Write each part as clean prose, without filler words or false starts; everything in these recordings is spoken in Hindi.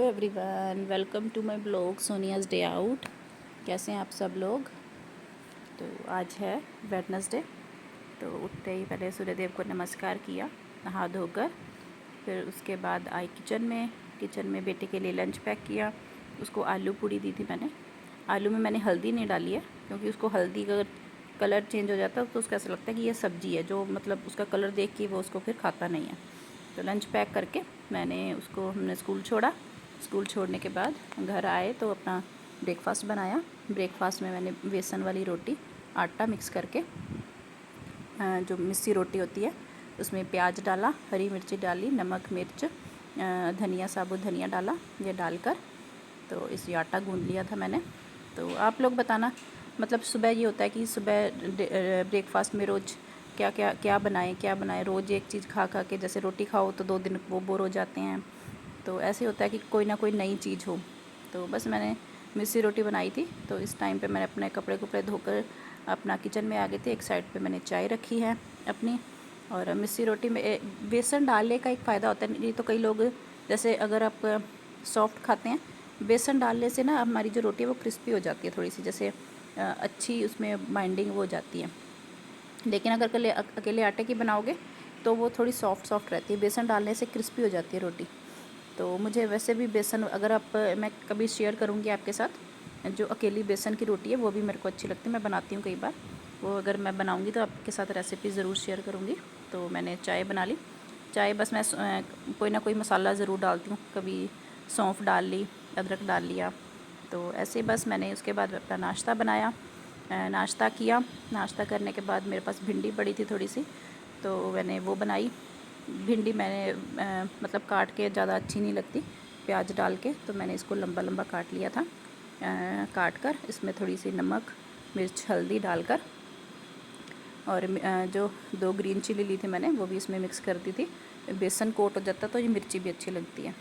Everyone, welcome to my blog Sonia's day out. कैसे हैं आप सब लोग। तो आज है वेडनेसडे। तो उठते ही पहले सूर्यदेव को नमस्कार किया नहा धोकर। फिर उसके बाद आई किचन में बेटे के लिए लंच पैक किया। उसको आलू पूड़ी दी थी मैंने। आलू में मैंने हल्दी नहीं डाली है क्योंकि उसको हल्दी का कलर चेंज हो जाता है तो उसको ऐसा लगता है कि ये सब्ज़ी है, जो मतलब उसका कलर देख के वो उसको फिर खाता नहीं है। तो लंच पैक करके हमने स्कूल छोड़ा। स्कूल छोड़ने के बाद घर आए तो अपना ब्रेकफास्ट बनाया। ब्रेकफास्ट में मैंने बेसन वाली रोटी आटा मिक्स करके जो मिस्सी रोटी होती है उसमें प्याज डाला, हरी मिर्ची डाली, नमक मिर्च धनिया, साबुत धनिया डाला। ये डालकर तो इस आटा गूंद लिया था मैंने। तो आप लोग बताना, मतलब सुबह ये होता है कि सुबह ब्रेकफास्ट में रोज़ क्या बनाएं। रोज़ एक चीज़ खा खा के, जैसे रोटी खाओ तो 2 दिन वो बोर हो जाते हैं। तो ऐसे होता है कि कोई ना कोई नई चीज़ हो। तो बस मैंने मिस्सी रोटी बनाई थी। तो इस टाइम पे मैंने अपने कपड़े धोकर अपना किचन में आ गए थे। एक साइड पे मैंने चाय रखी है अपनी। और मिस्सी रोटी में बेसन डालने का एक फ़ायदा होता है। नहीं तो कई लोग, जैसे अगर आप सॉफ्ट खाते हैं, बेसन डालने से ना हमारी जो रोटी है वो क्रिस्पी हो जाती है थोड़ी सी, जैसे अच्छी उसमें बाइंडिंग हो जाती है। लेकिन अगर अकेले आटे की बनाओगे तो वो थोड़ी सॉफ्ट रहती है। बेसन डालने से क्रिस्पी हो जाती है रोटी। तो मुझे वैसे भी बेसन, अगर मैं कभी शेयर करूँगी आपके साथ, जो अकेली बेसन की रोटी है वो भी मेरे को अच्छी लगती है। मैं बनाती हूँ कई बार। वो अगर मैं बनाऊँगी तो आपके साथ रेसिपी ज़रूर शेयर करूँगी। तो मैंने चाय बना ली। चाय बस मैं कोई ना कोई मसाला ज़रूर डालती हूँ। कभी सौंफ डाल ली, अदरक डाल लिया। तो ऐसे बस मैंने उसके बाद अपना नाश्ता बनाया, नाश्ता किया। नाश्ता करने के बाद मेरे पास भिंडी पड़ी थी थोड़ी सी, तो मैंने वो बनाई। भिंडी मैंने मतलब काट के, ज़्यादा अच्छी नहीं लगती प्याज डाल के, तो मैंने इसको लंबा लंबा काट लिया था। काट कर इसमें थोड़ी सी नमक मिर्च हल्दी डालकर, और जो 2 ग्रीन चिली ली थी मैंने वो भी इसमें मिक्स कर दी थी। बेसन कोट हो जाता तो ये मिर्ची भी अच्छी लगती है,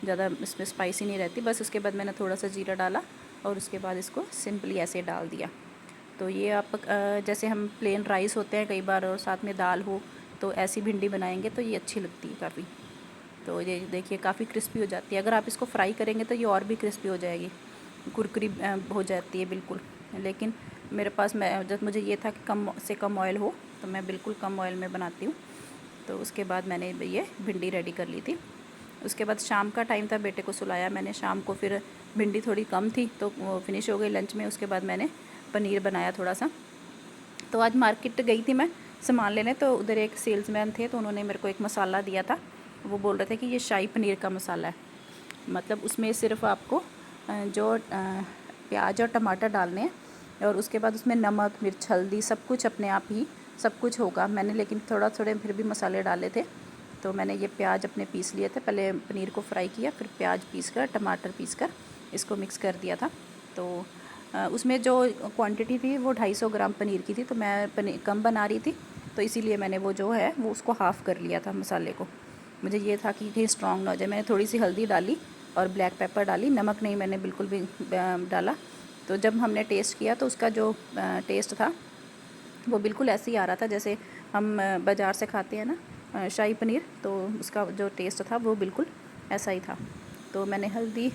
ज़्यादा इसमें स्पाइसी नहीं रहती। बस उसके बाद मैंने थोड़ा सा जीरा डाला और उसके बाद इसको सिंपली ऐसे डाल दिया। तो ये आप जैसे हम प्लेन राइस होते हैं कई बार और साथ में दाल हो, तो ऐसी भिंडी बनाएंगे तो ये अच्छी लगती है काफ़ी। तो ये देखिए काफ़ी क्रिस्पी हो जाती है। अगर आप इसको फ्राई करेंगे तो ये और भी क्रिस्पी हो जाएगी, कुरकुरी हो जाती है बिल्कुल। लेकिन मेरे पास, जब मुझे ये था कि कम से कम ऑयल हो, तो मैं बिल्कुल कम ऑयल में बनाती हूँ। तो उसके बाद मैंने ये भिंडी रेडी कर ली थी। उसके बाद शाम का टाइम था, बेटे को सुलाया मैंने शाम को। फिर भिंडी थोड़ी कम थी तो वो फिनिश हो गई लंच में। उसके बाद मैंने पनीर बनाया थोड़ा सा। तो आज मार्केट गई थी मैं सामान लेने, तो उधर एक सेल्समैन थे, तो उन्होंने मेरे को एक मसाला दिया था। वो बोल रहे थे कि ये शाही पनीर का मसाला है। मतलब उसमें सिर्फ आपको जो प्याज और टमाटर डालने हैं, और उसके बाद उसमें नमक मिर्च हल्दी सब कुछ अपने आप ही सब कुछ होगा। मैंने लेकिन थोड़े फिर भी मसाले डाले थे। तो मैंने ये प्याज अपने पीस लिए थे, पहले पनीर को फ्राई किया, फिर प्याज पीस कर टमाटर पीस कर इसको मिक्स कर दिया था। तो उसमें जो क्वांटिटी थी वो 250 ग्राम पनीर की थी, तो मैं पनीर कम बना रही थी, तो इसीलिए मैंने वो जो है वो उसको हाफ़ कर लिया था मसाले को। मुझे ये था कि कहीं स्ट्रॉन्ग ना हो जाए। मैंने थोड़ी सी हल्दी डाली और ब्लैक पेपर डाली, नमक नहीं मैंने बिल्कुल भी डाला। तो जब हमने टेस्ट किया तो उसका जो टेस्ट था वो बिल्कुल ऐसे ही आ रहा था जैसे हम बाज़ार से खाते हैं ना शाही पनीर, तो उसका जो टेस्ट था वो बिल्कुल ऐसा ही था। तो मैंने हल्दी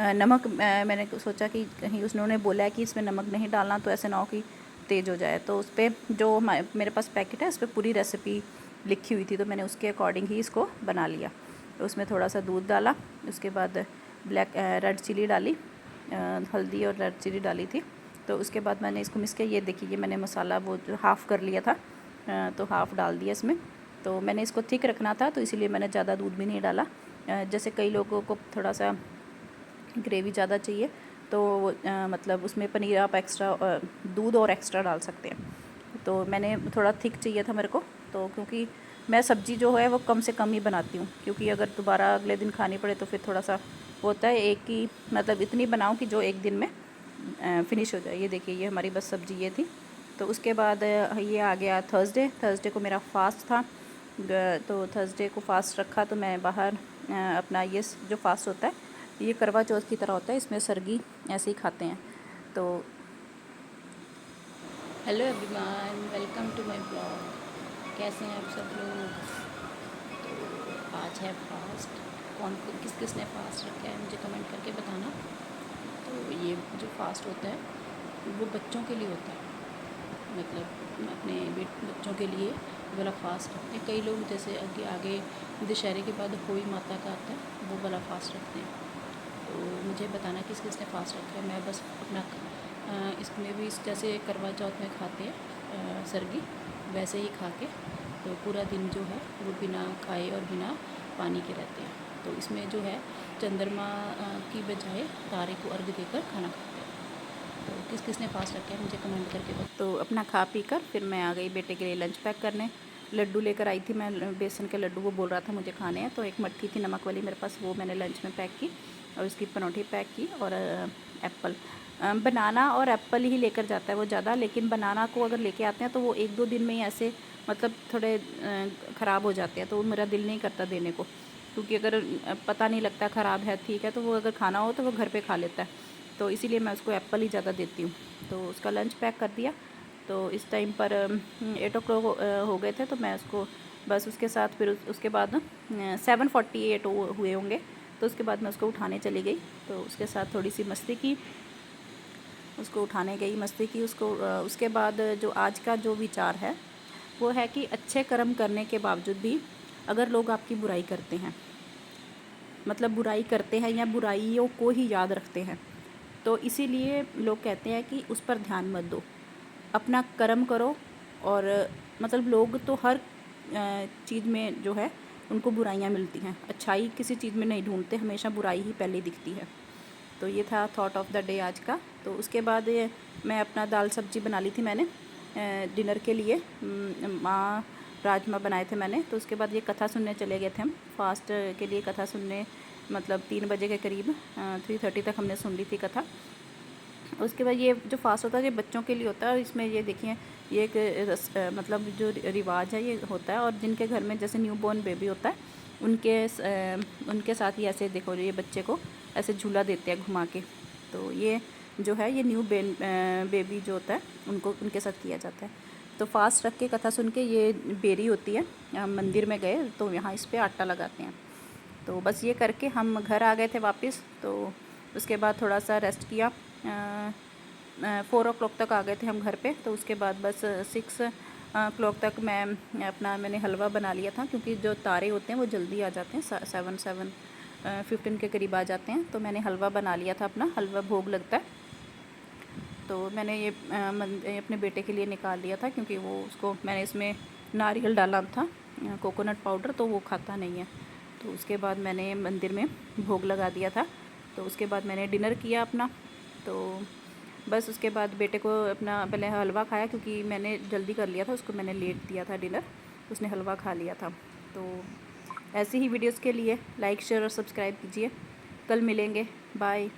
नमक मैंने सोचा कि कहीं उन्होंने बोला है कि इसमें नमक नहीं डालना, तो ऐसे ना हो कि तेज़ हो जाए। तो उस पर जो मेरे पास पैकेट है उस पर पूरी रेसिपी लिखी हुई थी, तो मैंने उसके अकॉर्डिंग ही इसको बना लिया। तो उसमें थोड़ा सा दूध डाला, उसके बाद रेड चिली डाली, हल्दी और रेड चिली डाली थी। तो उसके बाद मैंने इसको मिक्स किया। ये देखिए, ये मैंने मसाला वो जो हाफ़ कर लिया था, तो हाफ़ डाल दिया इसमें। तो मैंने इसको थिक रखना था, तो इसीलिए मैंने ज़्यादा दूध भी नहीं डाला। जैसे कई लोगों को थोड़ा सा ग्रेवी ज़्यादा चाहिए, तो मतलब उसमें पनीर आप एक्स्ट्रा दूध और एक्स्ट्रा डाल सकते हैं। तो मैंने थोड़ा थिक चाहिए था मेरे को, तो क्योंकि मैं सब्ज़ी जो है वो कम से कम ही बनाती हूँ, क्योंकि अगर दोबारा अगले दिन खानी पड़े तो फिर थोड़ा सा होता है। एक ही मतलब इतनी बनाऊँ कि जो एक दिन में फिनिश हो जाए। ये देखिए, ये हमारी बस सब्ज़ी ये थी। तो उसके बाद ये आ गया थर्सडे को मेरा फास्ट था। तो थर्सडे को फास्ट रखा, तो मैं बाहर अपना ये जो फास्ट होता है ये करवा चौथ की तरह होता है, इसमें सरगी ऐसे ही खाते हैं। तो hello everyone, welcome to my blog. कैसे हैं आप सब लोग। तो आज है फास्ट, कौन किस किस ने फास्ट रखा है मुझे कमेंट करके बताना। तो ये जो फास्ट होता है वो बच्चों के लिए होता है, मतलब अपने बच्चों के लिए वाला फास्ट रखते हैं। कई लोग जैसे आगे आगे दशहरे के बाद होली माता का आता है वो वाला फास्ट रखते हैं। तो मुझे बताना किस किस ने फास्ट रखा है। मैं बस अपना इसमें भी जैसे करवा चौथ में खाते हैं सरगी, वैसे ही खा के तो पूरा दिन जो है वो बिना खाए और बिना पानी के रहते हैं। तो इसमें जो है चंद्रमा की बजाय तारे को अर्घ देकर खाना खाते हैं। तो किस किस ने फास्ट रखा है मुझे कमेंट करके बताओ। तो अपना खा पी कर फिर मैं आ गई बेटे के लिए लंच पैक करने। लड्डू लेकर आई थी मैं, बेसन के लड्डू, वो बोल रहा था मुझे खाने हैं। तो एक मट्ठी थी नमक वाली मेरे पास, वो मैंने लंच में पैक की और उसकी पनौठी पैक की। और एप्पल, बनाना और एप्पल ही लेकर जाता है वो ज़्यादा, लेकिन बनाना को अगर लेके आते हैं तो वो 1-2 दिन में ही ऐसे मतलब थोड़े ख़राब हो जाते हैं। तो मेरा दिल नहीं करता देने को, क्योंकि अगर पता नहीं लगता ख़राब है ठीक है, तो वो अगर खाना हो तो वो घर पे खा लेता है। तो इसीलिए मैं उसको एप्पल ही ज़्यादा देती हूँ। तो उसका लंच पैक कर दिया। तो इस टाइम पर 8 ओ क्लॉक हो गए थे, तो मैं उसको बस उसके साथ फिर उसके बाद 7:48 हुए होंगे। तो उसके बाद मैं उसको उठाने चली गई। तो उसके साथ थोड़ी सी मस्ती की, उसको उठाने गई, मस्ती की उसको। उसके बाद जो आज का जो विचार है वो है कि अच्छे कर्म करने के बावजूद भी अगर लोग आपकी बुराई करते हैं, मतलब बुराई करते हैं या बुराइयों को ही याद रखते हैं, तो इसीलिए लोग कहते हैं कि उस पर ध्यान मत दो, अपना कर्म करो। और मतलब लोग तो हर चीज़ में जो है उनको बुराइयां मिलती हैं, अच्छाई किसी चीज़ में नहीं ढूंढते, हमेशा बुराई ही पहले दिखती है। तो ये था थॉट ऑफ द डे आज का। तो उसके बाद मैं अपना दाल सब्जी बना ली थी मैंने डिनर के लिए। माँ राजमा बनाए थे मैंने। तो उसके बाद ये कथा सुनने चले गए थे हम फास्ट के लिए, कथा सुनने, मतलब 3 बजे के करीब 3:30 तक हमने सुन ली थी कथा। उसके बाद ये जो फास्ट होता है ये बच्चों के लिए होता है। और इसमें ये देखिए ये एक मतलब जो रिवाज है ये होता है। और जिनके घर में जैसे न्यू बॉर्न बेबी होता है उनके साथ ही ऐसे देखो ये बच्चे को ऐसे झूला देते हैं घुमा के। तो ये जो है ये न्यू बेबी जो होता है उनको उनके साथ किया जाता है। तो फास्ट रख के कथा सुन के, ये बेरी होती है, हम मंदिर में गए तो यहाँ इस पर आटा लगाते हैं। तो बस ये करके हम घर आ गए थे वापस। तो उसके बाद थोड़ा सा रेस्ट किया। 4 o'clock तक आ गए थे हम घर पे। तो उसके बाद बस 6 o'clock तक मैंने हलवा बना लिया था, क्योंकि जो तारे होते हैं वो जल्दी आ जाते हैं, 7:15 के करीब आ जाते हैं। तो मैंने हलवा बना लिया था, अपना हलवा भोग लगता है। तो मैंने ये अपने बेटे के लिए निकाल लिया था, क्योंकि वो उसको मैंने इसमें नारियल डाला था, कोकोनट पाउडर, तो वो खाता नहीं है। तो उसके बाद मैंने मंदिर में भोग लगा दिया था। तो उसके बाद मैंने डिनर किया अपना। तो बस उसके बाद बेटे को अपना पहले हलवा खाया, क्योंकि मैंने जल्दी कर लिया था, उसको मैंने लेट दिया था डिनर, उसने हलवा खा लिया था। तो ऐसी ही वीडियोज़ के लिए लाइक शेयर और सब्सक्राइब कीजिए। कल मिलेंगे, बाय।